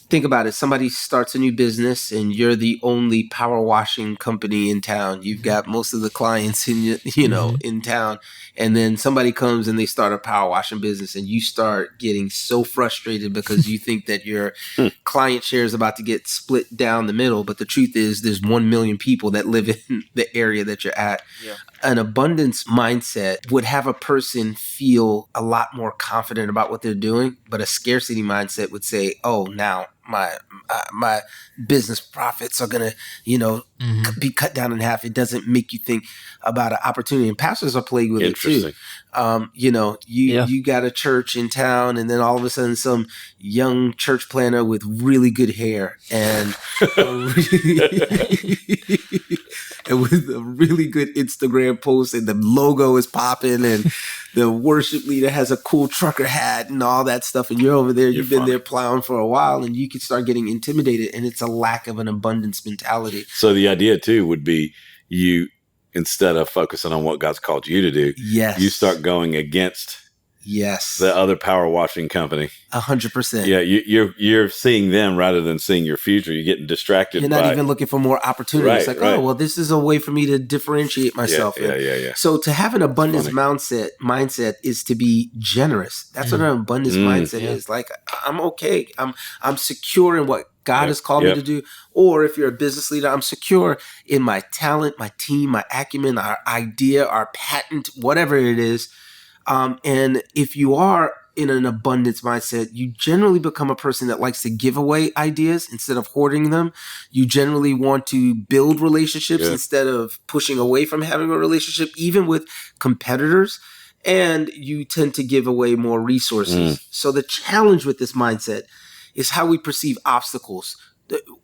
think about it. Somebody starts a new business and you're the only power washing company in town. You've got most of the clients in town. And then somebody comes and they start a power washing business and you start getting so frustrated because you think that your client share is about to get split down the middle. But the truth is there's 1 million people that live in the area that you're at. Yeah. An abundance mindset would have a person feel a lot more confident about what they're doing, but a scarcity mindset would say, "Oh, now my business profits are gonna, be cut down in half." It doesn't make you think about an opportunity, and pastors are plagued with it too. You got a church in town, and then all of a sudden, some young church planner with really good hair and and with a really good Instagram post, and the logo is popping, and the worship leader has a cool trucker hat and all that stuff, and you're over there, you've been there plowing for a while, and you can start getting intimidated, and it's a lack of an abundance mentality. So the idea too would be you, instead of focusing on what God's called you to do, you start going against the other power washing company. 100%. Yeah, you're seeing them rather than seeing your future. You're getting distracted. You're not even looking for more opportunities. Oh, well, this is a way for me to differentiate myself. Yeah. So to have an abundance mindset is to be generous. That's what an abundance mindset is. Like, I'm okay. I'm secure in what God has called me to do. Or if you're a business leader, I'm secure in my talent, my team, my acumen, our idea, our patent, whatever it is. And if you are in an abundance mindset, you generally become a person that likes to give away ideas instead of hoarding them. You generally want to build relationships instead of pushing away from having a relationship, even with competitors. And you tend to give away more resources. So the challenge with this mindset is how we perceive obstacles.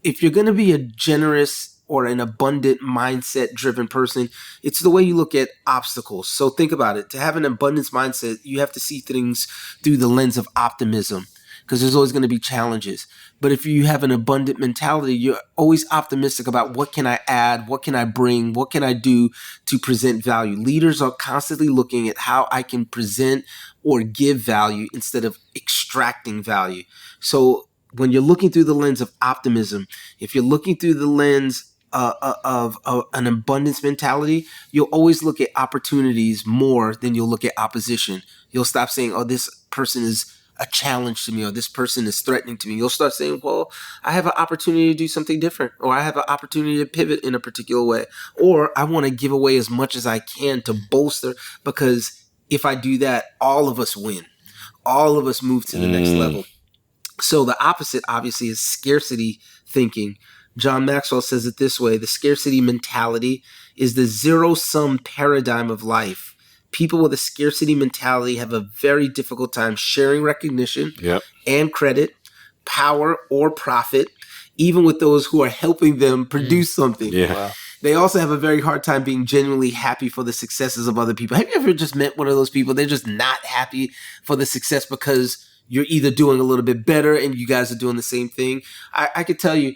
If you're going to be a generous or an abundant mindset driven person, it's the way you look at obstacles. So think about it. To have an abundance mindset, you have to see things through the lens of optimism, because there's always going to be challenges. But if you have an abundant mentality, you're always optimistic about what can I add? What can I bring? What can I do to present value? Leaders are constantly looking at how I can present or give value instead of extracting value. So when you're looking through the lens of optimism, if you're looking through the lens of an abundance mentality, you'll always look at opportunities more than you'll look at opposition. You'll stop saying, "Oh, this person is a challenge to me," or "this person is threatening to me." You'll start saying, "Well, I have an opportunity to do something different," or "I have an opportunity to pivot in a particular way," or "I want to give away as much as I can to bolster, because if I do that, all of us win. All of us move to the next level." So the opposite, obviously, is scarcity thinking. John Maxwell says it this way: the scarcity mentality is the zero-sum paradigm of life. People with a scarcity mentality have a very difficult time sharing recognition and credit, power, or profit, even with those who are helping them produce something. Wow. They also have a very hard time being genuinely happy for the successes of other people. Have you ever just met one of those people? They're just not happy for the success because you're either doing a little bit better and you guys are doing the same thing. I could tell you,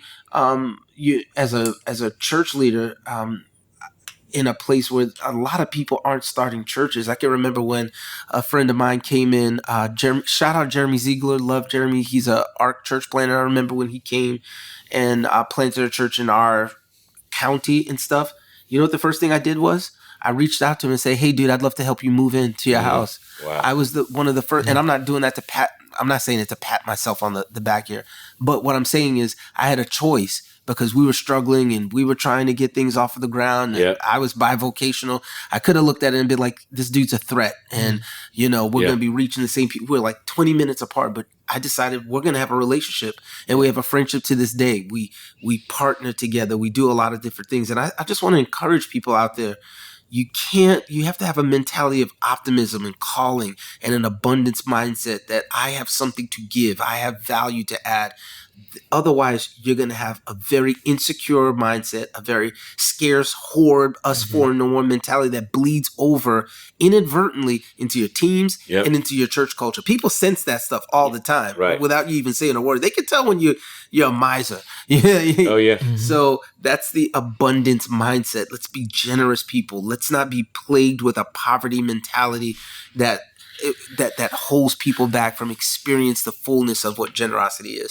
you as a church leader, in a place where a lot of people aren't starting churches. I can remember when a friend of mine came in, shout out Jeremy Ziegler, love Jeremy. He's a ARC church planner. I remember when he came and planted a church in our county and stuff. You know what the first thing I did was? I reached out to him and said, "Hey, dude, I'd love to help you move into your house." Wow. I was one of the first, and I'm not doing that I'm not saying it to pat myself on the back here, but what I'm saying is I had a choice because we were struggling and we were trying to get things off of the ground. And I was bivocational. I could have looked at it and been like, "This dude's a threat," and we're going to be reaching the same people. We're like 20 minutes apart, but I decided we're going to have a relationship, and we have a friendship to this day. We partner together. We do a lot of different things, and I just want to encourage people out there. You have to have a mentality of optimism and calling and an abundance mindset that I have something to give. I have value to add. Otherwise, you're going to have a very insecure mindset, a very scarce, hoard, us for no one mentality that bleeds over inadvertently into your teams and into your church culture. People sense that stuff all the time without you even saying a word. They can tell when you're a miser. Oh, yeah. So that's the abundance mindset. Let's be generous people. Let's not be plagued with a poverty mentality that holds people back from experience the fullness of what generosity is.